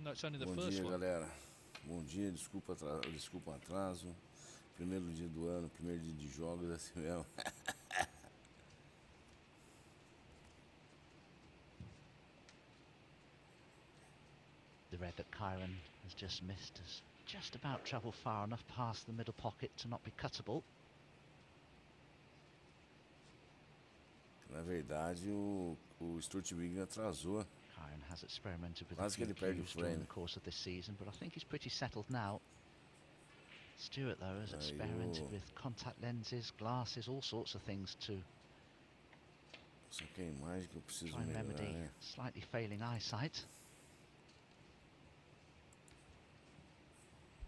though it's only the Bom first dia, one. galera. Bom dia, desculpa o atraso. Primeiro dia do ano, primeiro dia de jogos, assim mesmo. The red that Kyren has just missed has just about travelled far enough past the middle pocket to not be cuttable. Na verdade, o Stuart Bingham atrasou. Kyren has experimented with Quase que ele perde o during frame. the course of this season, but I think he's pretty settled now. Stuart, though, has experimented with contact lenses, glasses, all sorts of things to Só que a imagem que eu preciso try and melhorar, remedy né? slightly failing eyesight.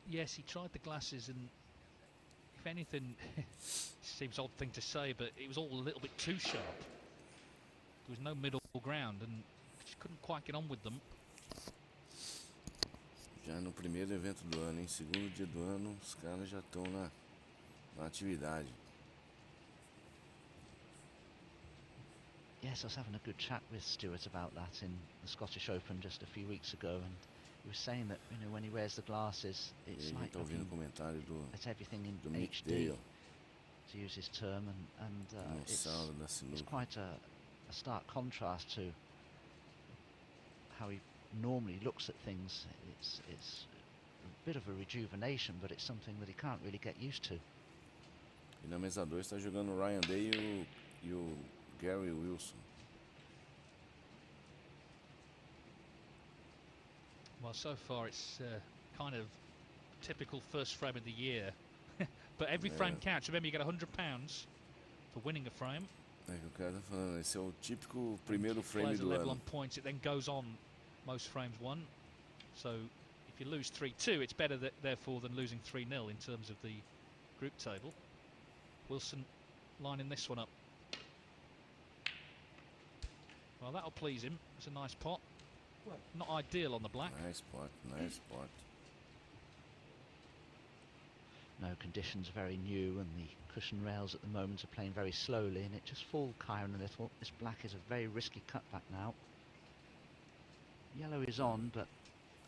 Yes, he tried the glasses, and if anything, seems an odd thing to say, but it was all a little bit too sharp. There was no middle ground, and just couldn't quite get on with them. Já no primeiro evento do ano, hein? Segundo dia do ano, os caras já estão na atividade. Yes, I was having a good chat with Stuart about that in the Scottish Open just a few weeks ago, and he was saying that, you know, when he wears the glasses, it's like ouvindo o looking comentário at everything in do HD, to use his term, and it's da Sinuca. quite a stark contrast to how he normally looks at things. It's a bit of a rejuvenation, but it's something that he can't really get used to. E na mesa 2 está jogando o Ryan Day e o Gary Wilson. Well, so far it's kind of typical first frame of the year. But every frame counts. Remember, you get £100 for winning a frame. É que o cara tá falando, esse é o típico primeiro frame Players do level ano. on points, it then goes on most frames won. So if you lose 3-2, it's better therefore than losing 3-0 in terms of the group table. Wilson lining this one up. Well, that'll please him. It's a nice pot. Not ideal on the black. Nice pot, nice pot. No, conditions are very new, and the cushion rails at the moment are playing very slowly, and it just fooled Kyren a little. This black is a very risky cutback now. Yellow is on, but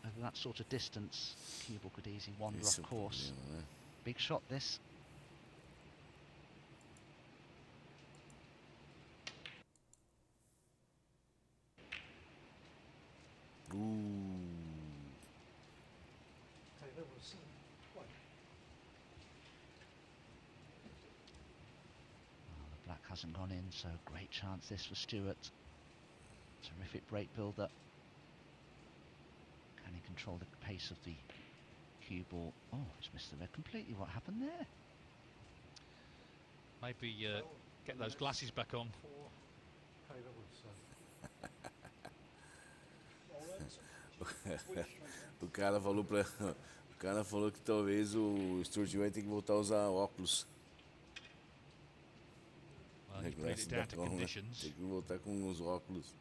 over that sort of distance, cue ball could easily wander off course. Big shot this. The black hasn't gone in, so great chance this for Stuart. Terrific break build-up. Can he control the pace of the cue ball? Oh, he's missed the red completely. What happened there? Maybe get those glasses back on. O cara falou que talvez o Stuart vai ter que voltar a usar óculos. Well, he's put it down to conditions. Tem que voltar com os óculos.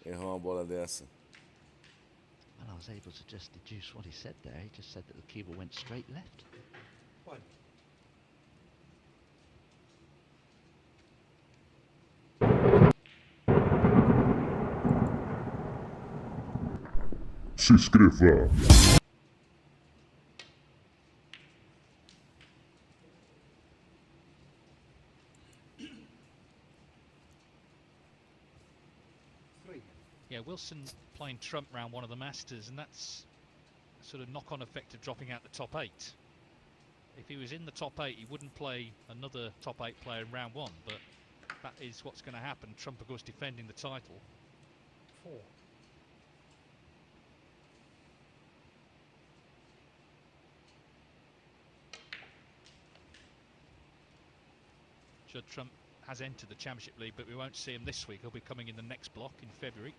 Errar uma bola dessa. Well, I was able to just deduce what he said there. He just said that the cue ball went straight left. Se inscreva. Yeah, Wilson playing trump round one of the Masters, and that's a sort of knock-on effect of dropping out the top 8. If he was in the top 8, he wouldn't play another top 8 player in round 1, but that is what's going to happen. Trump, of course, defending the title. 4. Judd Trump has entered the Championship League, but we won't see him this week. He'll be coming in the next block in February.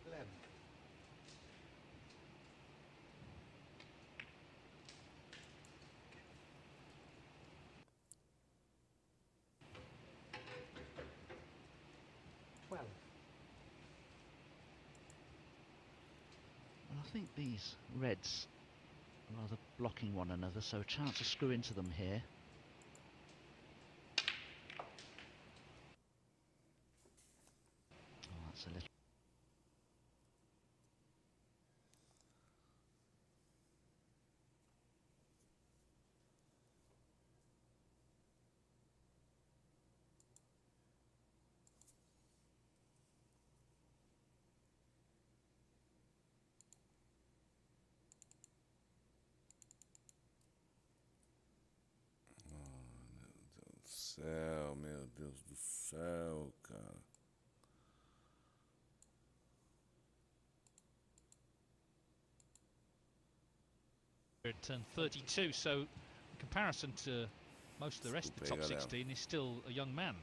11. Well, I think these reds are rather blocking one another, so a chance to screw into them here. Oh, that's a little... céu, meu Deus do céu, cara. Turned 32, so in comparison to most of the rest of the top Desculpa aí, 16, he's still a young man.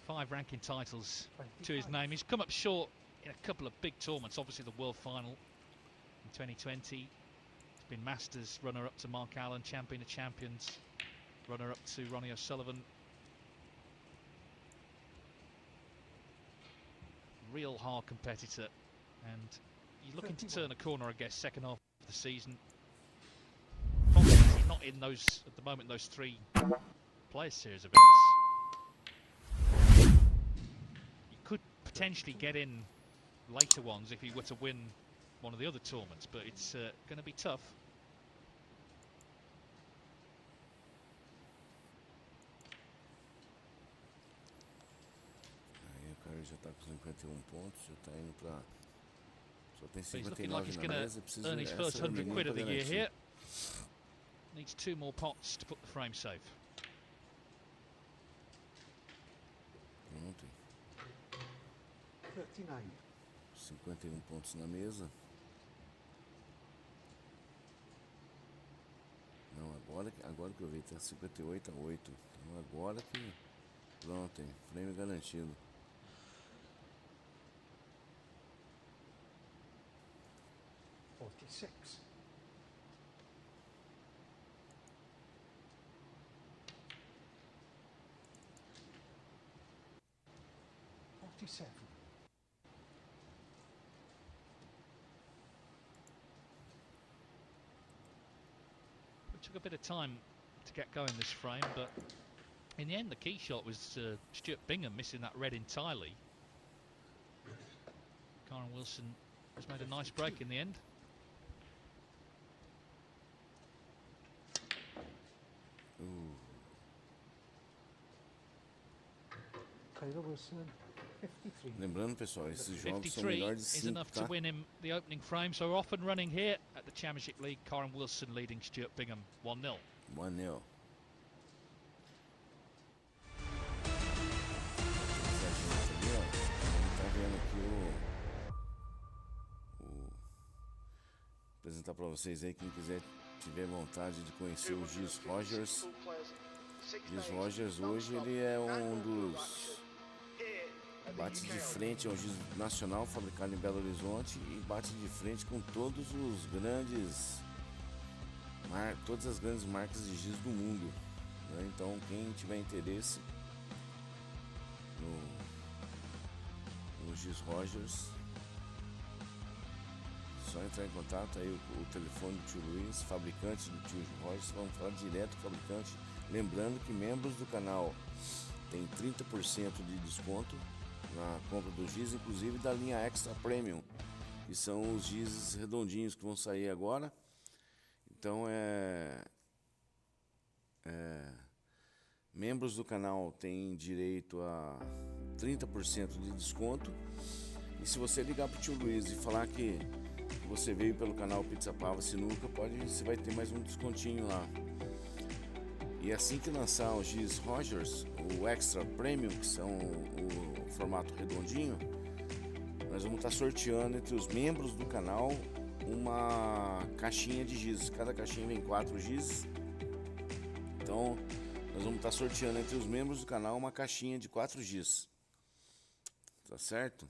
5 ranking titles to his name. He's come up short in a couple of big tournaments, obviously the World Final in 2020. He's been Masters runner-up to Mark Allen, Champion of Champions, runner-up to Ronnie O'Sullivan. Real hard competitor, and you're looking to turn a corner, I guess, second half of the season. Probably he's not in those, at the moment, those 3 Players Series events. You could potentially get in later ones if he were to win one of the other tournaments, but it's going to be tough. Aí o cara já tá com 51 pontos, já tá indo pra... Só tem But he's looking like 59 he's na going mesa, to precisa earn his first essa 100 menina quid pra of the year garantir. here. Needs 2 more pots to put the frame safe. Ontem, 39. 51 pontos na mesa. Não, agora que eu vi, tá 58 a 8. Então agora que... Pronto, hein, frame garantido. 46. It took a bit of time to get going this frame, but in the end the key shot was Stuart Bingham missing that red entirely. Kyren Wilson has made a nice break in the end. Kyren Wilson, 53. Lembrando, pessoal, esses jogos são melhor 53 de is 5, enough tá? to win him the opening frame, so off and running here at the Championship League. Kyren Wilson leading Stuart Bingham 1-0. 1-0. Tá vendo aqui apresentar para vocês aí, quem quiser, tiver vontade de conhecer o Giz Rogers. Giz Rogers hoje ele é um dos bate de frente, é um giz nacional fabricado em Belo Horizonte e bate de frente com todos os grandes todas as grandes marcas de giz do mundo, né? Então quem tiver interesse no Giz Rogers, só entrar em contato aí, o telefone do tio Luiz, fabricante do tio Rogers, vamos falar direto com o fabricante. Lembrando que membros do canal tem 30% de desconto na compra do giz, inclusive da linha Extra Premium, que são os gizes redondinhos que vão sair agora. Então membros do canal têm direito a 30% de desconto. E se você ligar pro tio Luiz e falar que você veio pelo canal Pizza Pava Sinuca, você vai ter mais um descontinho lá. E assim que lançar o Giz Rogers, o Extra Premium, que são o formato redondinho, nós vamos estar sorteando entre os membros do canal uma caixinha de giz. Cada caixinha vem 4 giz. Então nós vamos estar sorteando entre os membros do canal uma caixinha de 4 giz. Tá certo?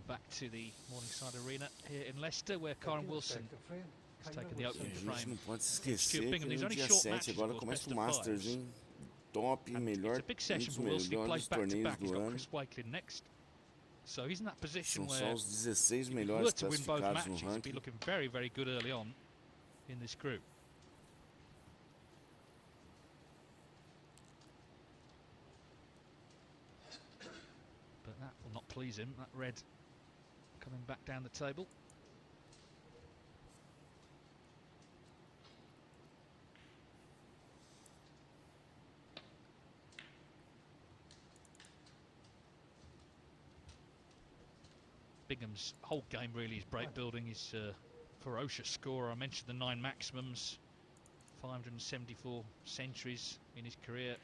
Back to the Morningside Arena here in Leicester, where Kyren Wilson has taken the opening A gente frame. não pode se esquecer Bingham, que there's no only dia short 7 matches, agora of course, começa o best of Masters, fives. hein? Top, And melhor, it's a big session dos for Wilson. He plays melhores back to torneios back. He's do got ano. Chris Wakelin next, so he's in that position São só where os 16 if he were melhores to win both classificados no matches, he'd be ranking. looking very, very good early on in this group. But that will not please him. That red coming back down the table. Bingham's whole game really is break building. He's a ferocious scorer. I mentioned the 9 maximums, 574 centuries in his career.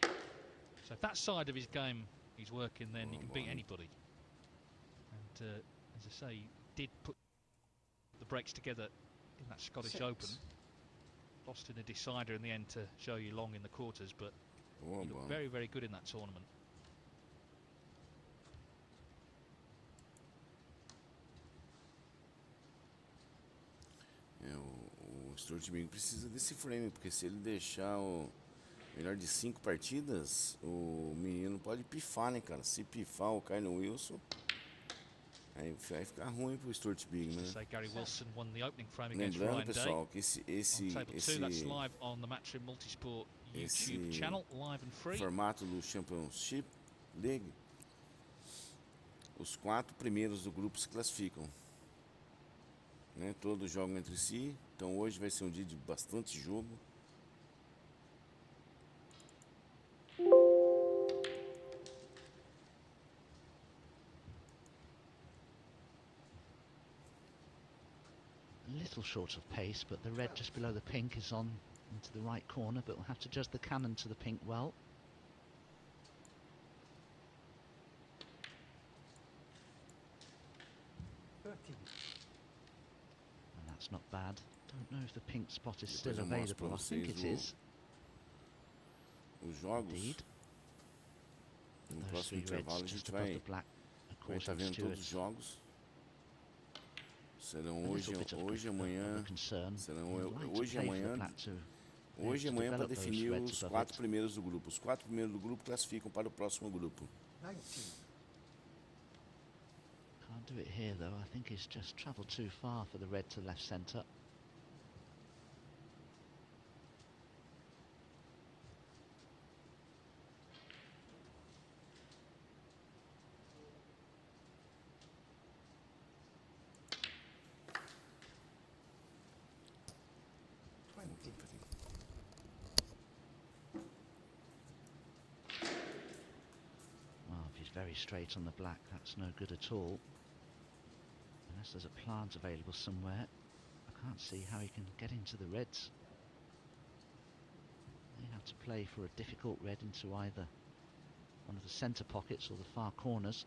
So if that side of his game he's working, then he can beat anybody. And as I say, he did put the breaks together in that Scottish Open. Lost in a decider in the end to show you long in the quarters, but he looked very, very good in that tournament. O Stuart Bingham precisa desse frame, porque se ele deixar o melhor de 5 partidas, o menino pode pifar, né, cara? Se pifar o Kyren Wilson, aí vai ficar ruim pro Stuart Bingham, né? Gary Wilson won the opening frame against Lembrando, Ryan pessoal, Day. que esse That's live on the Matchroom Multisport YouTube channel, live and free. Formato do Championship League, os 4 primeiros do grupo se classificam, né? Todos jogam entre si, então hoje vai ser um dia de bastante jogo. A little short of pace, but the red just below the pink is on into the right corner, but we'll have to adjust the cannon to the pink well. And that's not bad. Don't know if the pink spot is still available. I think it is. Os jogos. Indeed. No próximo intervalo a gente vai estar vendo todos os jogos. Serão hoje e amanhã. Hoje e amanhã para definir os 4 primeiros do grupo. Os 4 primeiros do grupo classificam para o próximo grupo. Can't do it here though. I think he's just travelled too far for the red to left centre. Very straight on the black, that's no good at all. Unless there's a plant available somewhere, I can't see how he can get into the reds. They have to play for a difficult red into either one of the centre pockets or the far corners.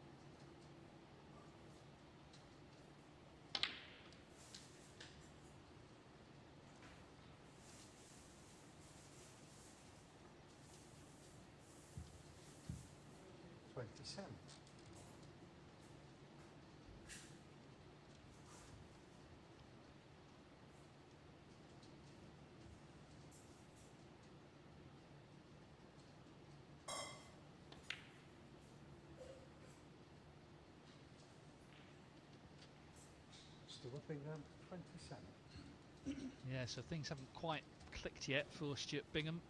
Stuart Bingham, 27. Yeah, so things haven't quite clicked yet for Stuart Bingham.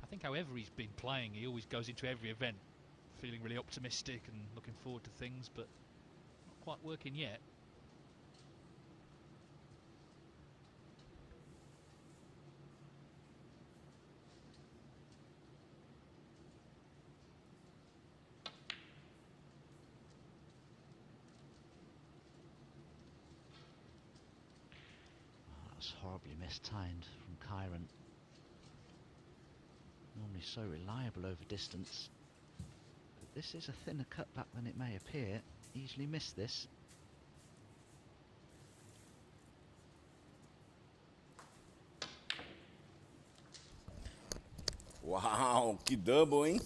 I think however he's been playing, he always goes into every event feeling really optimistic and looking forward to things, but not quite working yet. Horribly mistimed from Kyren. Normally so reliable over distance, but this is a thinner cutback than it may appear. Easily missed this. Wow, que double, hein?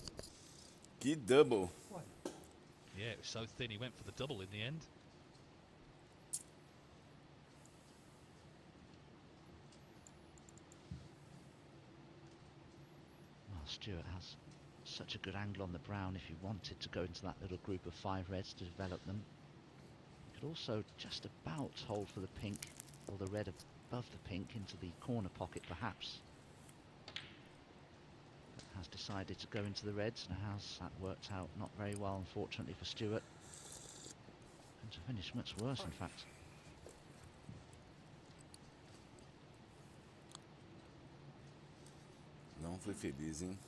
Que double. Yeah, it was so thin he went for the double in the end. Stuart has such a good angle on the brown if he wanted to go into that little group of 5 reds to develop them. He could also just about hold for the pink or the red above the pink into the corner pocket perhaps. But has decided to go into the reds. Now how's that worked out? Not very well, unfortunately for Stuart. And to finish much worse in fact. Não foi feliz, hein?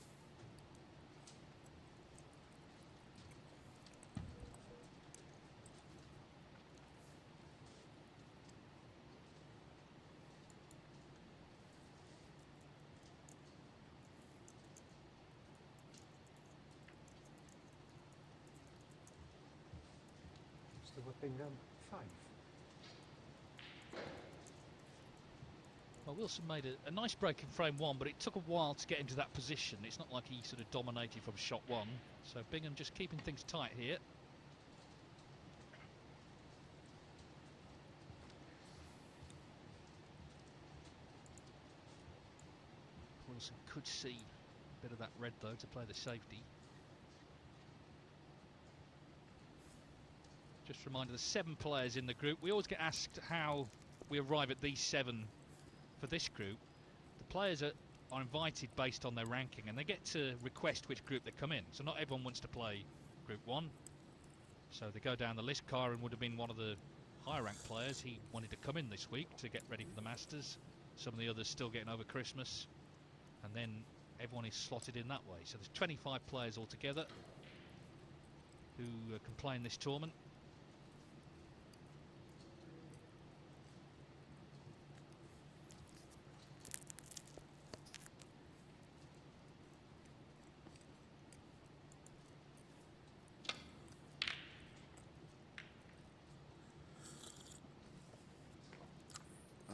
Bingham, 5. Well, Wilson made a nice break in frame 1, but it took a while to get into that position. It's not like he sort of dominated from shot 1. So Bingham just keeping things tight here. Wilson could see a bit of that red, though, to play the safety. Just a reminder, there's 7 players in the group. We always get asked how we arrive at these 7 for this group. The players are invited based on their ranking, and they get to request which group they come in. So not everyone wants to play Group 1. So they go down the list. Kyren would have been one of the higher ranked players. He wanted to come in this week to get ready for the Masters. Some of the others still getting over Christmas. And then everyone is slotted in that way. So there's 25 players altogether who can play in this tournament.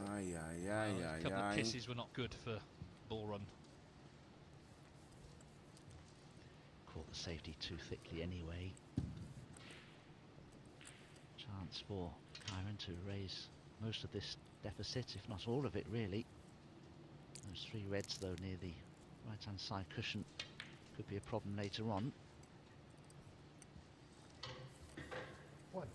A couple of kisses were not good for ball run. Caught the safety too thickly anyway. Chance for Kyren to raise most of this deficit, if not all of it really. Those 3 reds though near the right hand side cushion could be a problem later on. 1.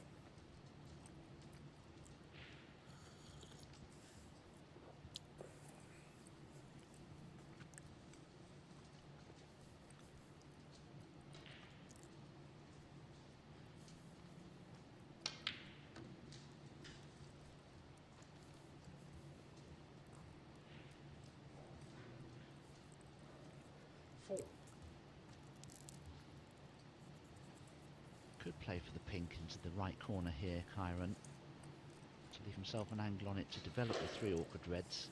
Could play for the pink into the right corner here, Kyren, to leave himself an angle on it to develop the 3 awkward reds.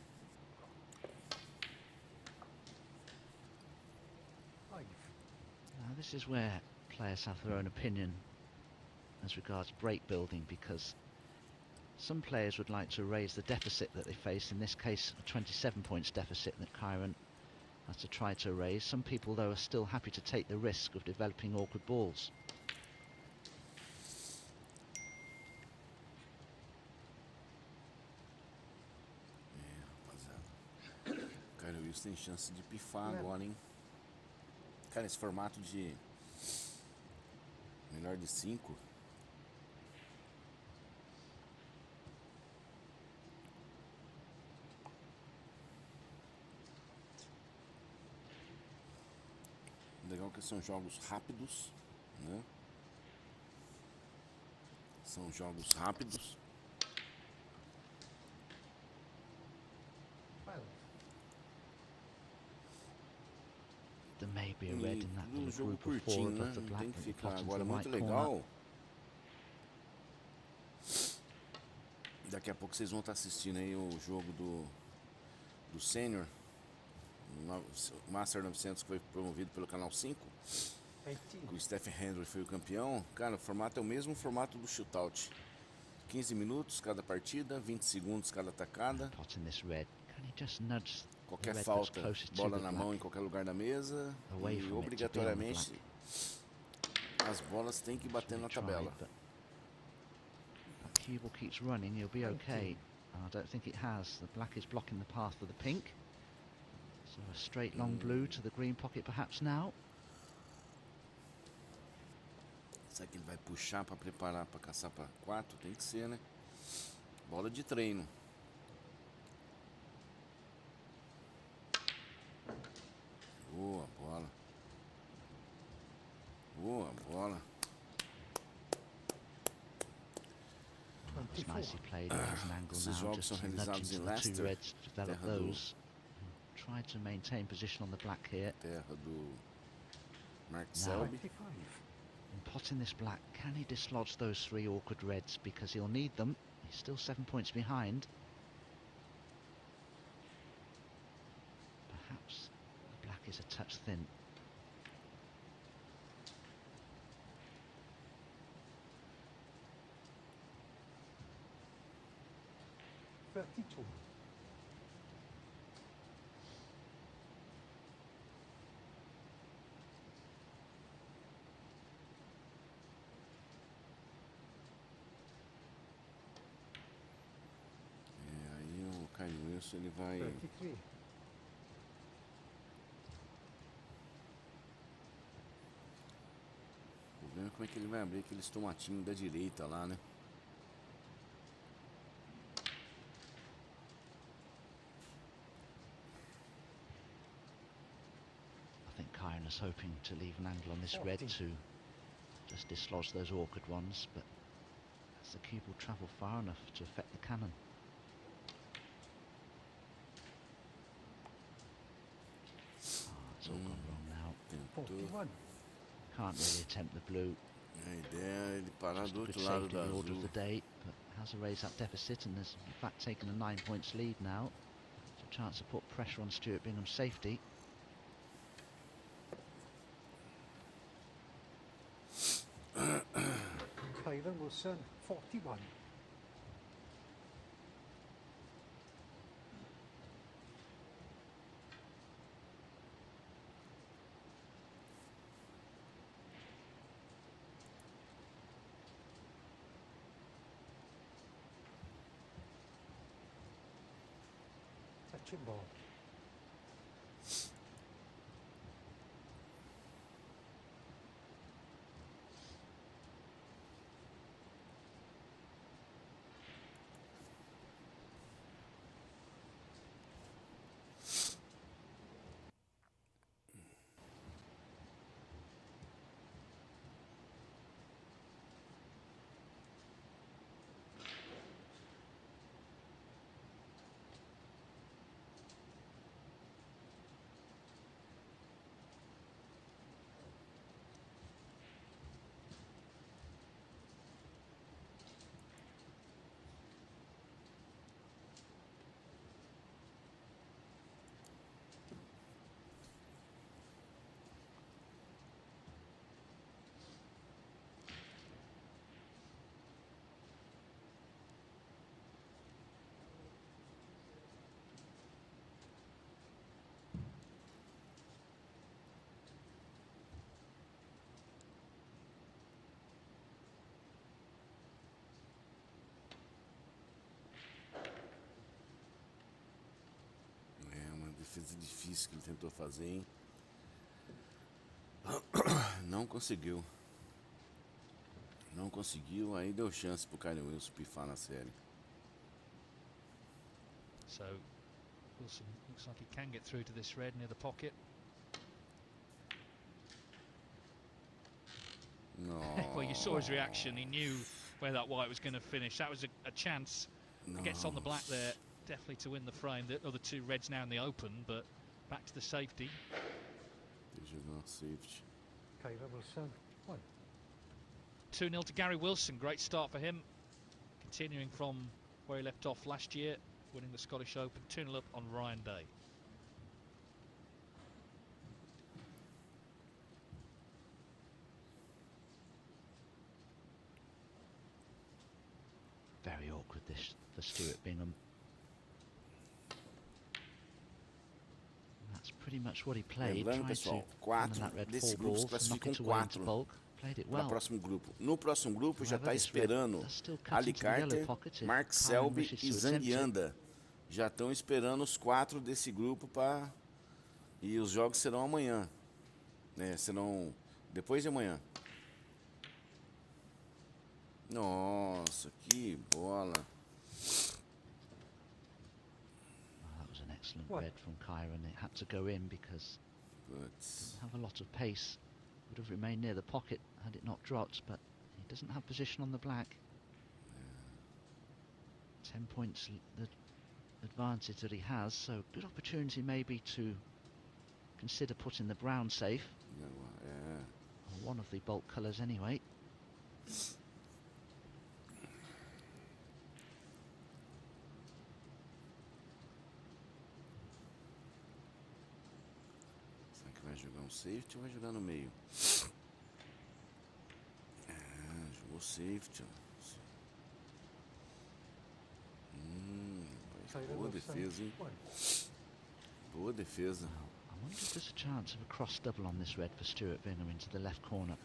5. Now this is where players have their own opinion as regards break building, because some players would like to raise the deficit that they face, in this case a 27 points deficit that Kyren has to try to raise. Some people though are still happy to take the risk of developing awkward balls. Tem chance de pifar agora, hein? Cara, esse formato de melhor de 5 legal que são jogos rápidos, né? São jogos rápidos. There may be a red in that Um little jogo group of 4 curtinho, né? above the black, Tem que but the ficar pot into agora the muito right corner. legal. Daqui a pouco vocês vão estar assistindo aí o jogo do Senior, o Master 900, que foi promovido pelo canal 5. O Stephen Hendry foi o campeão. Cara, o formato é o mesmo formato do shootout. 15 minutos cada partida, 20 segundos cada atacada. Pot in this red. Can he just nudge Qualquer the red falta, that's closest to bola the na black mão em qualquer lugar da mesa. away E from it to be on the obrigatoriamente black? as bolas têm que bater na Tried, tabela. but that cue ball keeps running, he'll be okay. And I don't think it has. The black is blocking the path for the pink. So a straight long blue to the green pocket perhaps now. Será que ele vai puxar para preparar para caçar para 4? Tem que ser, né? Bola de treino. Boa bola. Boa bola. It's nicely played. It has an angle Esses now, jogos just são to nudge realizados into em the 2 Leicester, reds to develop terra do- those. Try to maintain position on the black here. Terra do Mark Now. Selby. 25. And potting this black, can he dislodge those 3 awkward reds? Because he'll need them. He's still 7 points behind. Perhaps the black is a touch thin. 32. Aí o Kyren ele vai 33. Vou ver como é que ele vai abrir aqueles tomatinhos da direita lá, né? I think Kyren is hoping to leave an angle on this red 40. to just dislodge those awkward ones, but as the cube will travel far enough to affect the cannon. It's all gone wrong now. Tentou. 41. Can't really attempt the blue. A ideia é ele parar Just do a outro good lado safety da in the order of azul. the day, but has erased that deficit and has in fact taken a 9 points lead now. So a chance to put pressure on Stuart Bingham's safety. Kyren Wilson, 41. Touching ball. É uma defesa difícil que ele tentou fazer, hein? Não conseguiu. Não conseguiu, aí deu chance pro Kyren Wilson pifar na série. So Wilson looks like he can get through to this red near the pocket. No. Well, you saw his reaction. He knew where that white was going to finish. That was a chance. No. He gets on the black there, definitely to win the frame. The other two reds now in the open, but back to the safety. Seja no safety. Kyren Wilson, 1. 2-0 to Gary Wilson. Great start for him. Continuing from where he left off last year, winning the Scottish Open. 2-0 up on Ryan Day. Very awkward this for Stuart Bingham. That's pretty much what he played. Lembrando, Tried pessoal, to quatro cannon that red desse 4 grupo se balls, knock classificam it away into 4 bulk. Played it para o well. próximo grupo. No próximo grupo já However, está this red esperando does still cut Ali into the yellow Carter, pocket if Mark Kyren Selby wishes e to attempt it. Zangianda. Já estão esperando os 4 desse grupo para... E os jogos serão amanhã. Né? Serão depois de amanhã. Nossa, que bola. Oh, that was an excellent What? red from Kyren. It had to go in because Putz. it didn't have a lot of pace. Would have remained near the pocket had it not dropped, but he doesn't have position on the black. 10 points the advantage that he has, so good opportunity maybe to consider putting the brown safe, É. or one of the bulk colours anyway. Será que vai jogar um safety ou vai jogar no meio? Jogou safety. Kyren Boa will send defesa, hein? 1. Boa defesa. I wonder if there's a chance of a cross double on this red for Stuart Bingham into the left corner.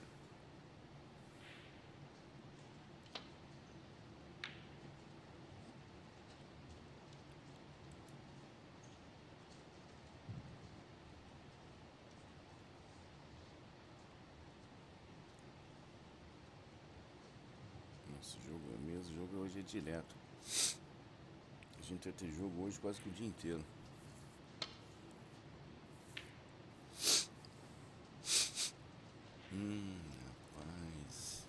Nossa, o jogo hoje é direto. A gente vai ter jogo hoje quase que o dia inteiro. Rapaz.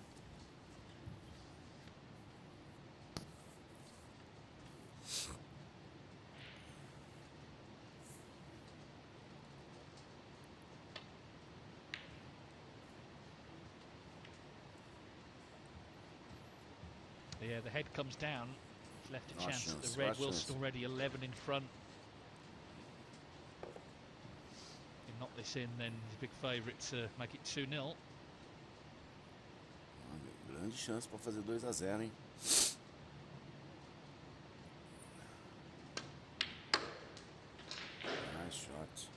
Yeah, the head comes down. He's left a chance at Chance, the red. last Wilson chance. already 11 in front. If you knock this in, then he's a big favourite to make it 2-0. Uma grande chance para fazer 2-0, hein? Nice shot.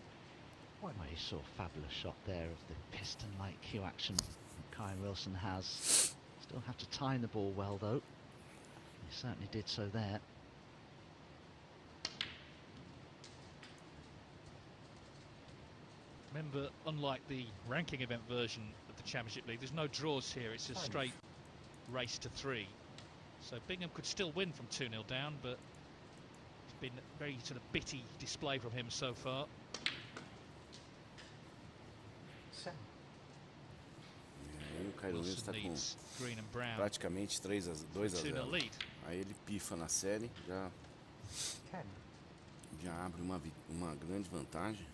1. Well, you saw a fabulous shot there of the piston-like cue action that Kyren Wilson has. Still have to time the ball well, though. He certainly did so there. Remember, unlike the ranking event version of the Championship League, there's no draws here. It's a Nice. straight race to 3. So Bingham could still win from 2-0 down, but it's been a very sort of bitty display from him so far. 7. E aí o Kyren Wilson está com needs green and brown. praticamente 2-0. 2-0 lead. Aí ele pifa na série, 10. já abre uma grande vantagem.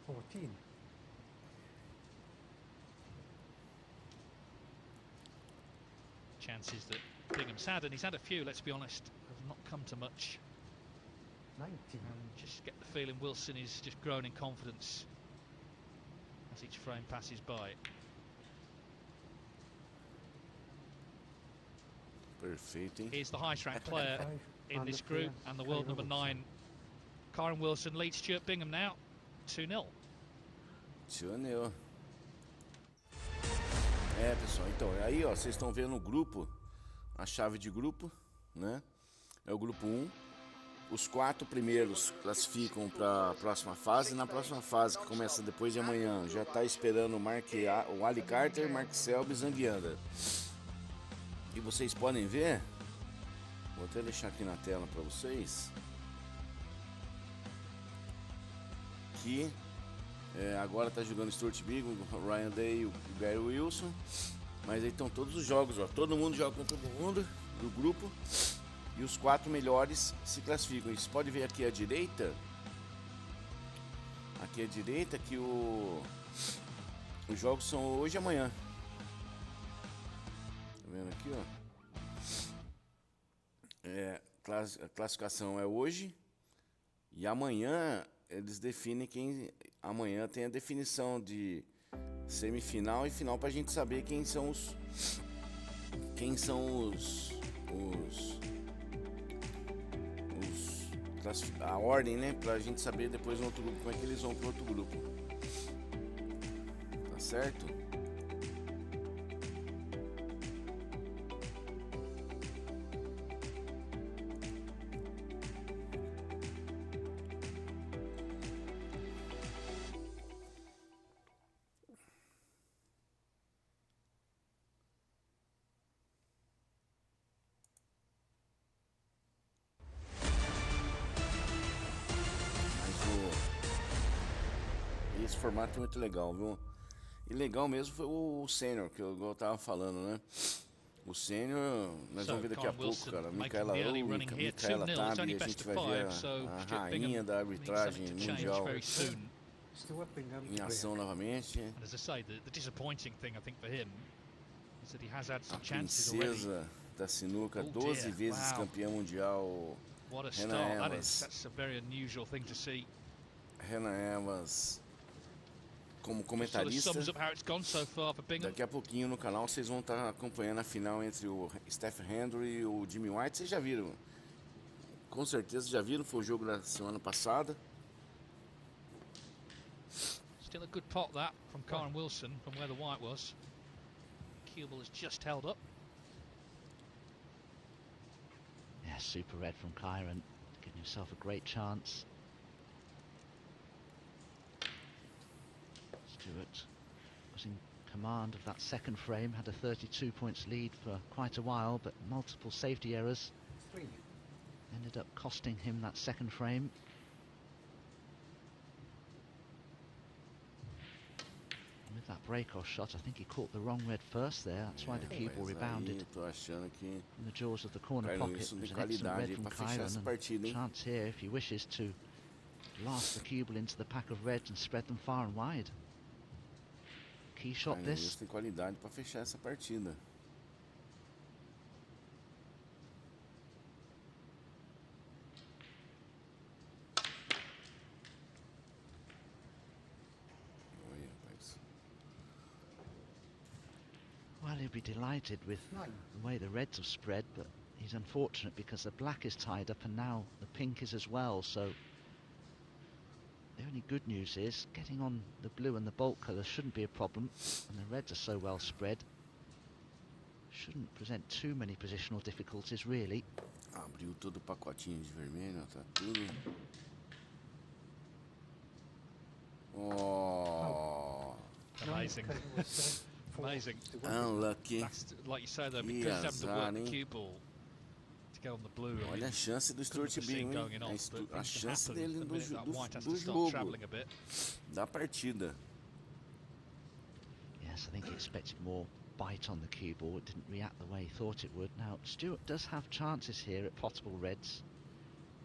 14. Chances that Bingham's had, and he's had a few, let's be honest, have not come to much. 19. And just get the feeling Wilson is just growing in confidence as each frame passes by. Perfeito, hein? Here's the highest ranked player 25. in And this the group, player, and the world Kyren number Wilson. 9, Kyren Wilson, leads Stuart Bingham now 2-0. Funcionou. É, pessoal, então, aí ó, vocês estão vendo o grupo, a chave de grupo, né? É o grupo 1. Os 4 primeiros classificam para a próxima fase. Na próxima fase, que começa depois de amanhã, já está esperando o Ali Carter, Mark Selby e Zangianda. E vocês podem ver, vou até deixar aqui na tela para vocês, que agora está jogando Stuart Bingham, Ryan Day e o Gary Wilson. Mas aí estão todos os jogos, ó. Todo mundo joga com todo mundo do grupo. E os 4 melhores se classificam. E você pode ver aqui à direita. Aqui à direita que os jogos são hoje e amanhã. Tá vendo aqui, ó? A classificação é hoje. E amanhã eles definem quem. Amanhã tem a definição de semifinal e final pra gente saber quem são os a ordem, né? Pra gente saber depois no outro grupo como é que eles vão pro outro grupo. Tá certo? Esse formato é muito legal, viu? E legal mesmo foi o sênior, que eu tava falando, né? O sênior, nós vamos ver daqui a pouco, cara. Micaela Tabi, a gente vai ver a rainha da arbitragem mundial Stuart Bingham em ação novamente. And as I say, the disappointing thing I think for him is that he has had A some chances already. princesa da Sinuca, Oh, 12 dear. vezes Wow. campeã mundial. What a Hannah start Evans. that's a very unusual thing to see. Hannah Evans como Sort of comentarista. sums up how it's gone so far for Bingham. Daqui a pouquinho no canal vocês vão estar acompanhando a final entre o Steph Hendry e o Jimmy White. Vocês já viram? Com certeza já viram, foi o jogo da semana passada. Still a good pot that from Kyren Wilson from where the white was. Cue ball has just held up. Yeah, super red from Kyren, giving himself a great chance. Stuart was in command of that second frame, had a 32 points lead for quite a while, but multiple safety errors 3. ended up costing him that second frame. And with that break-off shot, I think he caught the wrong red first there. That's why the cue ball Mas rebounded aí, tô achando que from the jaws of the corner Kyren pocket. Wilson It tem was an excellent qualidade red from para fechar essa Kyren, partida, and hein? chance here if he wishes to blast the cue ball into the pack of reds and spread them far and wide. Key shot Kyren this. Wilson tem qualidade para fechar essa partida. Olha, rapaz. Well, he'll be delighted with 9. the way the reds have spread, but he's unfortunate because the black is tied up and now the pink is as well, so the only good news is getting on the blue and the bulk colour shouldn't be a problem, and the reds are so well spread. Shouldn't present too many positional difficulties, really. Abriu todo o pacotinho de vermelho, tá tudo. Oh, Amazing. Amazing. unlucky. That's, like you say though, Que because he's having to work azar, the hein? cue ball to go on the blue. I mean, Olha a chance do Stuart couldn't have seen Bingham, going hein? off, but A things can chance happen dele the do, minute that white has do to start jogo, travelling a bit. da partida. Yes, I think he expected more bite on the cue ball. It didn't react the way he thought it would. Now, Stuart does have chances here at potable reds.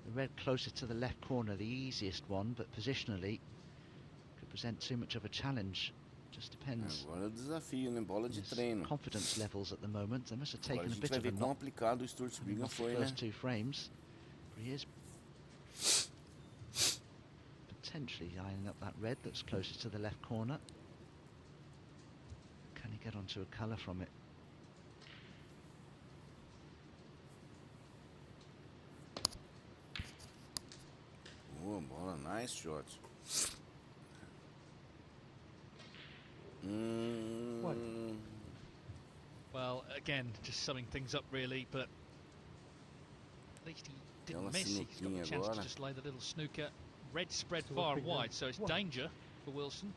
The red closer to the left corner, the easiest one, but positionally could present too much of a challenge. Just depends Agora é o desafio, né? Bola on de his treino. confidence levels at the moment. They must have Agora a taken a gente bit vai of a ver quão knock aplicado o Stuart coming Bingham off the foi, né? first two frames. But he is potentially lining up that red that's closest to the left corner. Can he get onto a colour from it? Boa bola, nice shot. Well, again, just summing things up really, but at least he didn't Aquela miss. He's got the sinuquinha chance to agora. just lay the little snooker. Red spread So far what and big wide, then? so it's What? danger for Wilson.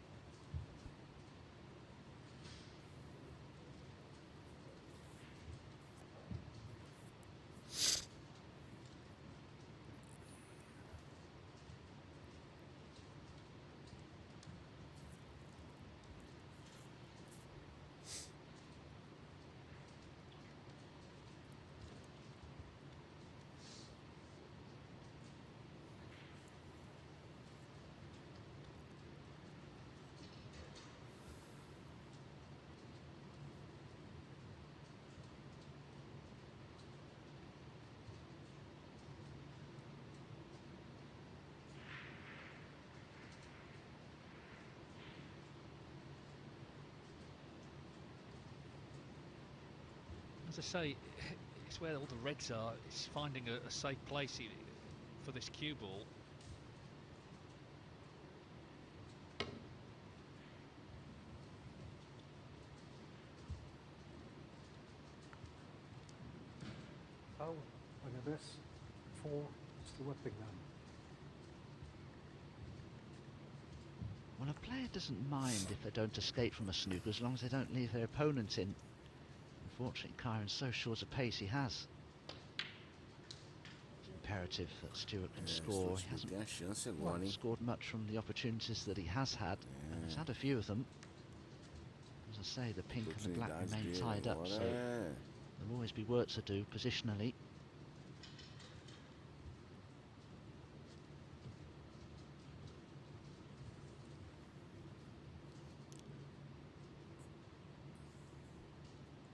As I say, it's where all the reds are. It's finding a safe place for this cue ball. Foul on this for Stuart Bingham. Well, a player doesn't mind if they don't escape from a snooker as long as they don't leave their opponent in. Unfortunately, Kyren's so short a pace he has. It's imperative that Stuart can score. He hasn't Tem a chance agora, hein? scored much from the opportunities that he has had, and he's had a few of them. As I say, the pink and the black Oportunidades remain dele tied up, agora so é... there'll always be work to do positionally.